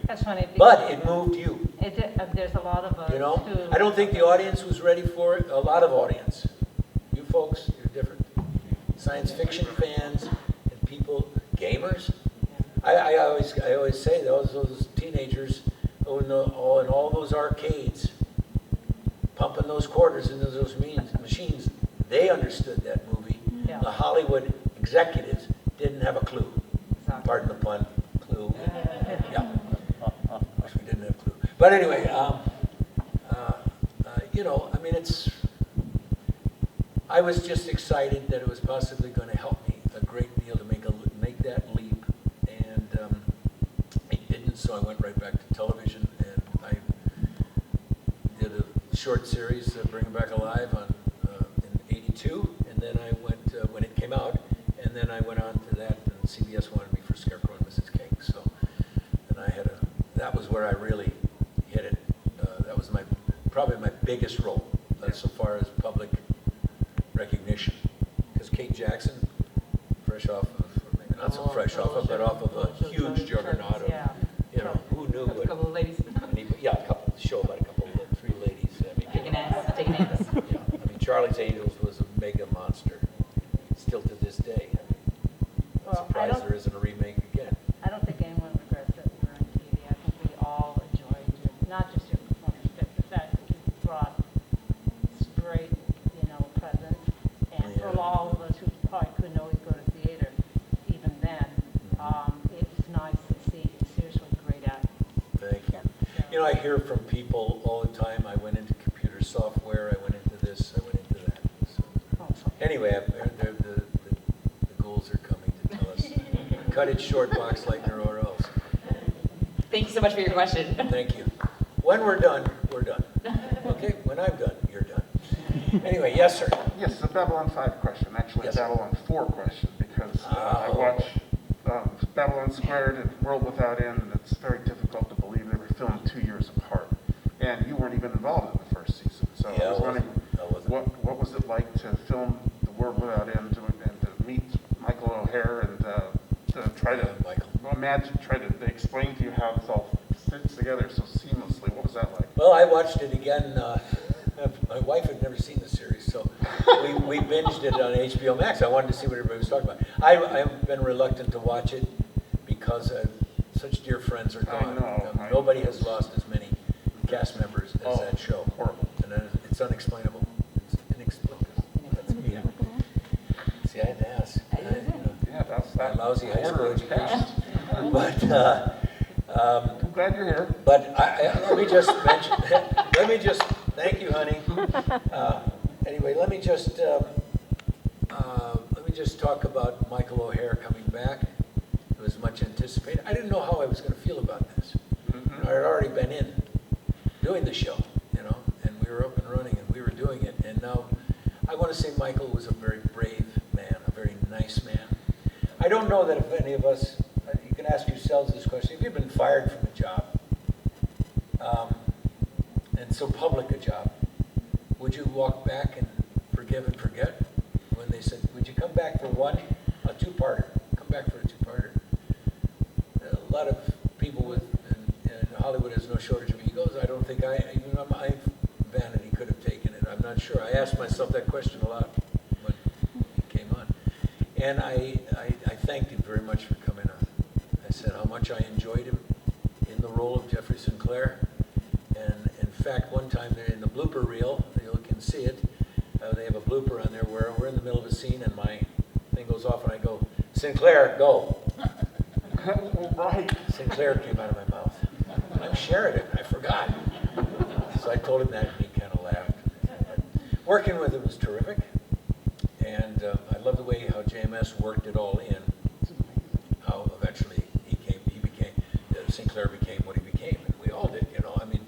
That's funny. But it moved you. It did, there's a lot of us You know, who. I don't think the audience was ready for it. A lot of audience. You folks, you're different. Science fiction fans and people, gamers. I always say those teenagers in all those arcades, pumping those quarters into those machines. They understood that movie. Yeah. The Hollywood executives didn't have a clue. Exactly. Pardon the pun. Clue. Yeah. Wish we didn't have clue. But anyway, you know, I mean, I was just excited that it was possibly going to help me a great deal to make that leap, and it didn't. So I went right back to television, and I did a short series, Bring It Back Alive, in '82, and then I went when it came out, and then I went on to that, and CBS wanted me for Scarecrow and Mrs. King. So, and that was where I really hit it. That was probably my biggest role so far as public recognition. Because Kate Jackson, fresh off of, maybe not so fresh off of, but off of a huge juggernaut of, you know, who knew A couple of ladies. yeah, show about a couple of 3 ladies. I mean, Taking names. yeah, I mean, Charlie's Angels was a mega monster, still to this day. I mean, I'm surprised there isn't a remake again. I don't think anyone regrets that you were on TV. I think we all enjoyed not just your performance, but the fact that you brought this great, you know, presence. And for all of us who probably couldn't always go to theater, even then, it was nice to see you. Seriously, great acting. Thank you. You know, I hear from people all the time, I went into computer software, I went into this, I went into that. So, anyway, the ghouls are coming to tell us, cut it short, Boxleitner, or else. Thank you so much for your question. Thank you. When we're done, we're done. Okay, when I'm done, you're done. Anyway, yes, sir. Yes, a Babylon 5 question, actually Yes. a Babylon 4 question, because I watch Babylon Squared and World Without End, and it's very difficult to believe they were filmed 2 years apart. And you weren't even involved in the first season, so Yeah, I was wondering, I wasn't. what was it like to film The World Without End and to meet Michael O'Hare and to try to, Michael. well, imagine, try to explain to you how this all fits together so seamlessly. What was that like? Well, I watched it again. My wife had never seen the series, so we binged it on HBO Max. I wanted to see what everybody was talking about. I've been reluctant to watch it because such dear friends are gone. I know. Nobody has lost as many cast members as that show. Horrible. And it's unexplainable. It's inexplicable. That's me. See, I had to ask. Yeah, that's My lousy high school order of education. cast. But I'm glad you're here. But let me just mention, thank you, honey. Anyway, let me just talk about Michael O'Hare coming back. It was much anticipated. I didn't know how I was going to feel about this. You know, I had already been in doing the show, you know, and we were up and running and we were doing it. And now I want to say Michael was a very brave man, a very nice man. I don't know that if any of us, you can ask yourselves this question, if you've been fired from a job, and so public a job, would you walk back and forgive and forget? When they said, would you come back for a two-parter, come back for a two-parter. A lot of people in Hollywood has no shortage of egos. I don't think my vanity could have taken it. I'm not sure. I asked myself that question a lot. And I thanked him very much for coming on. I said how much I enjoyed him in the role of Jeffrey Sinclair. And in fact, one time they're in the blooper reel, you can see it. They have a blooper on there where we're in the middle of a scene and my thing goes off and I go, Sinclair, go. Right. Sinclair came out of my mouth. I'm Sheridan, I forgot. So I told him that and he kind of laughed. But working with him was terrific. And I love the way how JMS worked it all in. How eventually Sinclair became what he became. And we all did, you know. I mean,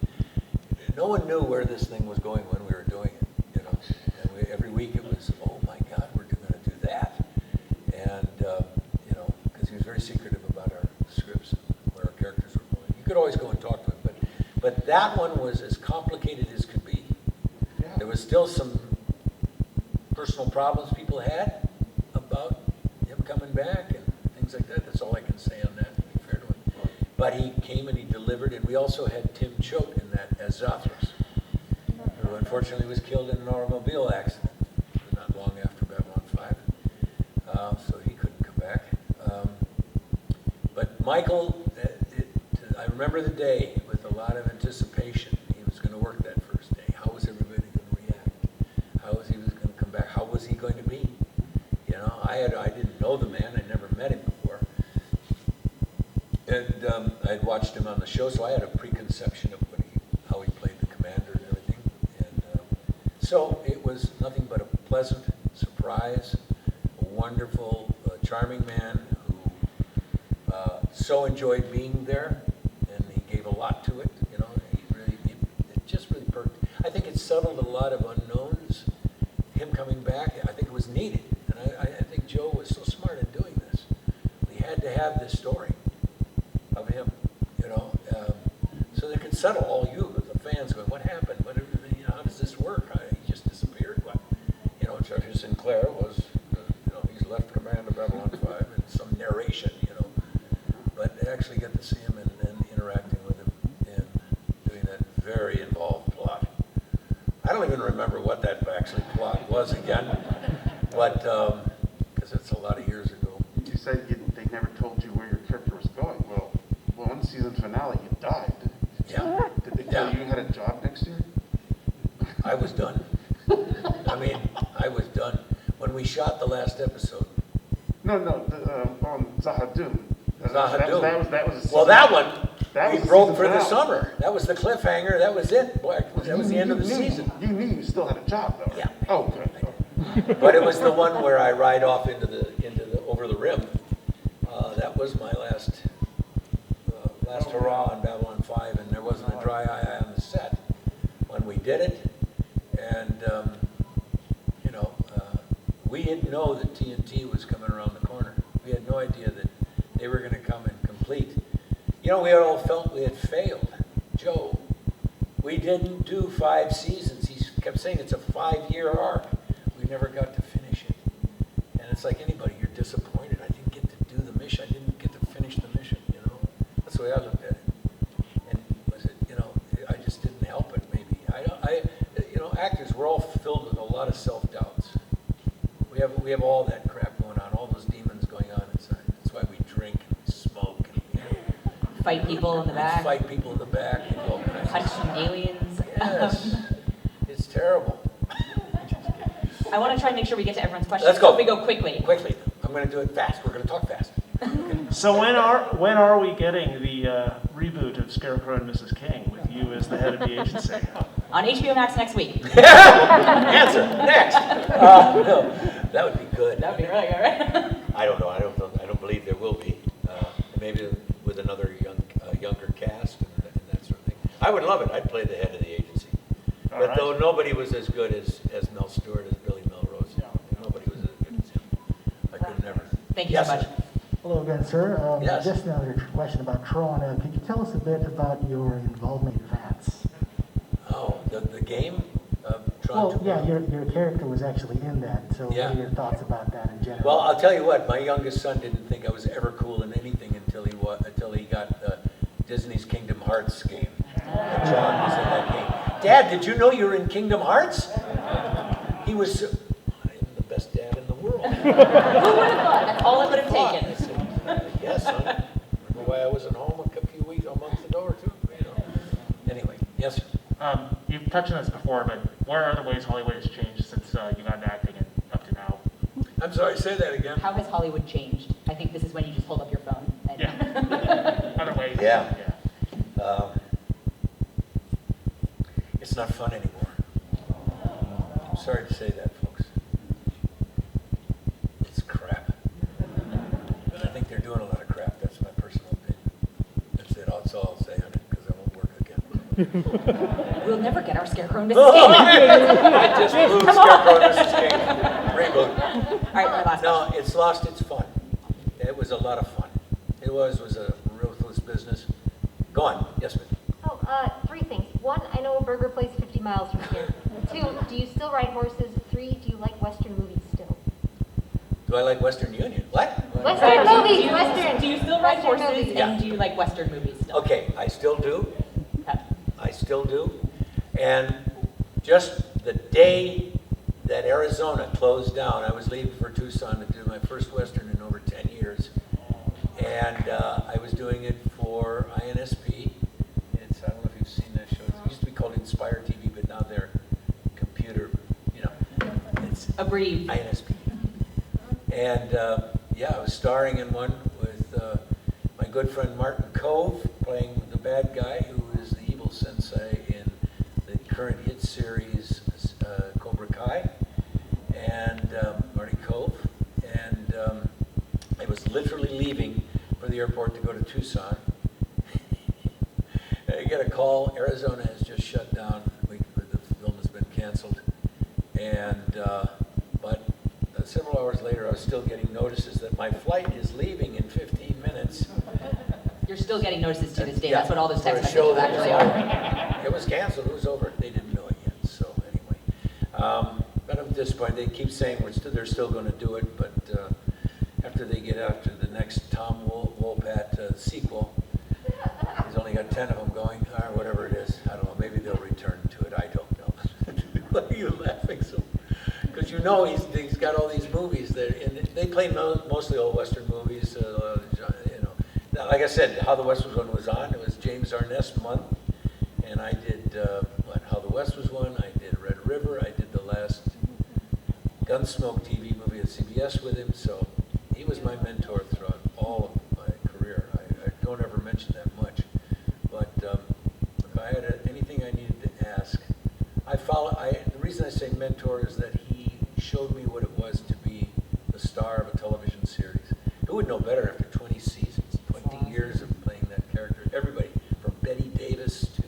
no one knew where this thing was going when we were doing it, you know. And every week it was, oh my God, we're going to do that. And, you know, because he was very secretive about our scripts and where our characters were going. You could always go and talk to him, but that one was as complicated as could be. Yeah. There was still some personal problems people had about him coming back and things like that. That's all I can say on that, to be fair to him. But he came and he delivered, and we also had Tim Choate in that as Zathras, who unfortunately was killed in an automobile accident not long after Babylon 5, so he couldn't come back. But Michael, I remember the day with a lot of anticipation. He was going to work that first day. How was everybody going to react? How was he going to come back? How was he going to be? You know, I didn't know the man. I never met him before. And I'd watched him on the show, so I had a preconception of how he played the commander and everything. And so it was nothing but a pleasant surprise, a wonderful, charming man who so enjoyed being there, and he gave a lot to it. You know, it just really perked. I think it settled a lot of unknowns. Him coming back, I think it was needed, and I think Joe was so smart in doing this. We had to have this story of him, you know, so they could settle all you, the fans, going, what happened? You know, how does this work? He just disappeared. What? You know, Jeffrey Sinclair was, you know, he's left command of Babylon 5 and some narration, you know, but they actually get to see him and interacting with him and doing that very involved plot. I don't even remember what that actually plot was again, but because it's a lot of years ago. You said they never told you where your character was going. Well, in the season finale, you died. Yeah. Did they tell you had a job next year? I was done. I mean, I was done. When we shot the last episode. No, on Zahadum. Zahadum. That was Well, that one, we was broke season for the finale. summer. That was the cliffhanger. That was it. Boy, that was the end of the season. You knew you still had a job, though. Yeah. Oh, good. But it was the one where I ride off into the over the rim. That was my last hurrah on Babylon 5, and there wasn't a dry eye on the set when we did it. And you know, we didn't know that TNT was coming around the corner. We had no idea that they were going to come and complete. You know, we all felt we had failed. Joe, we didn't do 5 seasons. He kept saying it's a 5-year arc. We never got to finish it. And it's like anybody, you're disappointed. I didn't get to do the mission. I didn't get to finish the mission, you know. That's the way I looked at it. And was it, you know, I just didn't help it, maybe. You know, actors, we're all filled with a lot of self-doubts. We have all that crap going on, all those demons going on inside. That's why we drink and we smoke and you know, Fight people in the back. fight people in the back. And all kinds of Punch stuff. some aliens. Yes, it's terrible. I want to try and make sure we get to everyone's questions. Let's go. So we go quickly. Quickly, I'm going to do it fast. We're going to talk fast. So when are we getting the reboot of Scarecrow and Mrs. King with you as the head of the agency? On HBO Max next week. Answer next. No, that would be good. That would be really good, right? I don't know. I don't believe there will be. Maybe with another younger cast and that sort of thing. I would love it. I'd play the head of the agency. All But right. though nobody was as good as Mel Stewart, as Billy Melrose. Nobody was as good as him. I could never. Thank you Yes, so much. sir. Hello again, sir. Yes. Just another question about Tron. Could you tell us a bit about your involvement in Vance? Oh, the game of Tron. Well, yeah, your character was actually in that. So Yeah. what are your thoughts about that in general? Well, I'll tell you what. My youngest son didn't think I was ever cool in anything until he got Disney's Kingdom Hearts game. And John was in that game. Dad, did you know you were in Kingdom Hearts? He was. I am the best dad in the world. Who would have thought? That's all it would have taken. Yes, son. Remember why I wasn't home a few weeks, a month ago or two? You know. Anyway, yes, sir. You've touched on this before, but what are other ways Hollywood has changed since you got into acting and up to now? I'm sorry, say that again. How has Hollywood changed? I think this is when you just hold up your phone. And Yeah. Other ways. Yeah. It's not fun anymore. I'm sorry to say that, folks. It's crap. And I think they're doing a lot of crap. That's my personal opinion. That's it. That's all I'll say on it, because I won't work again. We'll never get our Scarecrow and Mrs. King. I just moved Scarecrow and Mrs. King. Reboot. All right, my last No, it's lost its fun. It was a lot of fun. It was a ruthless business. Go on. Yes, ma'am. Oh, three things. One, I know a burger place 50 miles from here. Two, do you still ride horses? Three, do you like Western movies still? Do I like Western Union? What? Western movies, Western. Do you still ride Western horses, movies. and do you like Western movies still? Okay, I still do. Okay. I still do. And just the day that Arizona closed down, I was leaving for Tucson to do my first Western in over 10 years. And I was doing it for INSP. I don't know if you've seen that show. It used to be called Inspire TV, but now they're computer, it's Abbreviated. INSP. And I was starring in one with my good friend Martin Cove, playing the bad guy who is the evil sensei in the current hit series Cobra Kai, and Marty Cove. And I was literally leaving for the airport to go to Tucson. I get a call, Arizona has just shut down, the film has been canceled, and but several hours later I was still getting notices that my flight is leaving in 15 minutes. You're still getting notices to this day. Yeah, That's what all those for a text show messages that actually was are. over. It was canceled, it was over, they didn't know it yet, so anyway. But I'm disappointed, they keep saying they're still going to do it, but after they get after the next Tom Wopat sequel, he's only got 10 of them going, or whatever it is. I don't know, maybe they'll return to it, I don't know. Why are you laughing so? Because he's got all these movies that, and they play mostly old Western movies, Like I said, How the West Was Won was on, it was James Arness month, and I did, How the West Was Won, I did Red River, I did the last Gunsmoke TV movie at CBS with him, so he was my mentor throughout all of my career. I don't ever mention that much, but if I had anything I needed to ask, the reason I say mentor is that he showed me what it was to be the star of a television series. Who would know better after 20 seasons, 20 years of playing that character? Everybody, from Betty Davis to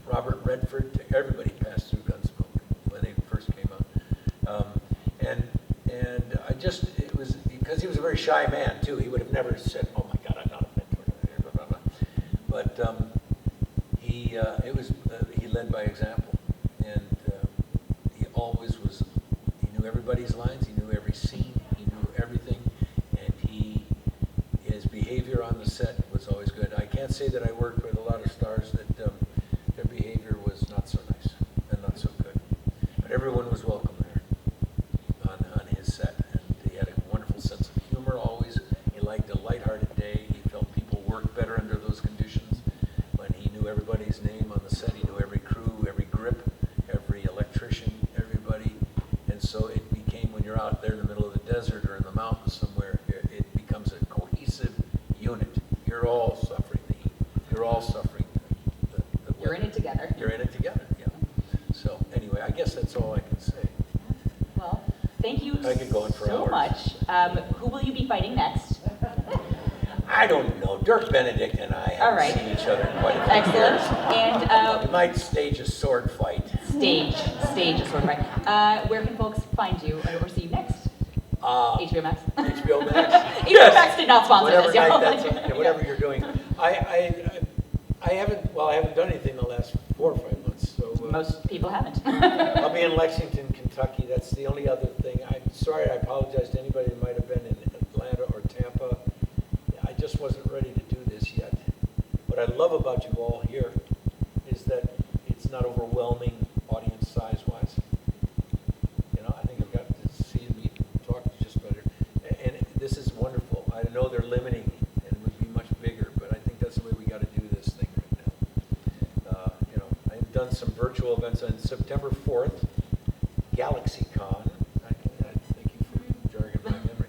Robert Redford to everybody passed through Gunsmoke when they first came out. It was because he was a very shy man too. He would have never said, "Oh my God, I'm not a mentor." Blah, blah, blah. But he led by example, and he always was. He knew everybody's lines. He knew every scene. He knew everything, and his behavior on the set was always good. I can't say that I worked with a lot of stars that their behavior was not so nice and not so good, but everyone was welcome there on his set, and he had a wonderful sense of humor always. He liked a lighthearted day. He felt people worked better under those conditions when he knew everybody's name on the set. He knew every crew, every grip, every electrician, everybody, and so it became, when you're out there in the middle of the desert or in the mountains somewhere, it becomes a cohesive unit. You're all suffering the heat. You're all suffering the You're in it together. You're in it together, yeah. So anyway, I guess that's all I can say. Well, thank you I could go on for so hours. much. Who will you be fighting next? I don't know. Dirk Benedict and I All haven't right. seen each other in quite a few Excellent. years. And We might stage a sword fight. stage a sword fight. Where can folks find you or see you next? HBO Max. HBO Max. HBO Max did not sponsor Whatever this, y'all. night that's whatever you're doing. I haven't done anything the last 4 or 5 months. So Most people haven't. I'll be in Lexington, Kentucky. That's the only other thing. I'm sorry. I apologize to anybody that might have been in Atlanta or Tampa. I just wasn't ready to do this yet. What I love about you all here is that it's not overwhelming audience size-wise. I think I've got to see and meet and talk to just about everybody. know they're limiting, and it would be much bigger, but I think that's the way we got to do this thing right now. I've done some virtual events on September 4th, GalaxyCon. Thank you for jarring my memory.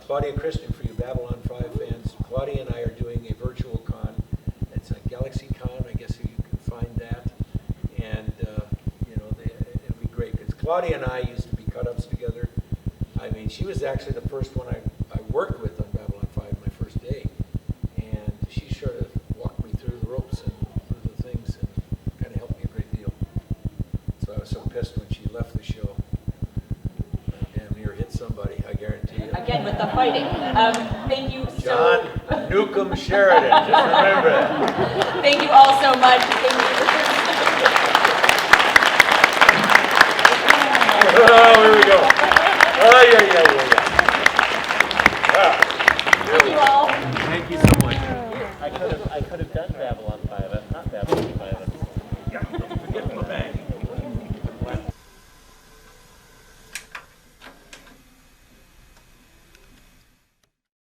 Claudia Christian, for you Babylon 5 fans, Claudia and I are doing a virtual con. It's a GalaxyCon, I guess you can find that. And, it'll be great, because Claudia and I used to be cut-ups together. I mean, she was actually the first one I worked with on Babylon 5 my first day. And she sort of walked me through the ropes and through the things and kind of helped me a great deal. So I was so pissed when she left the show. Damn near hit somebody, I guarantee you. Again, with the fighting. Thank you John Newcomb Sheridan, just remember that. Thank you all so much. Thank you. Oh, here we go. Oh, yeah. Thank you all. Thank you so much. I could have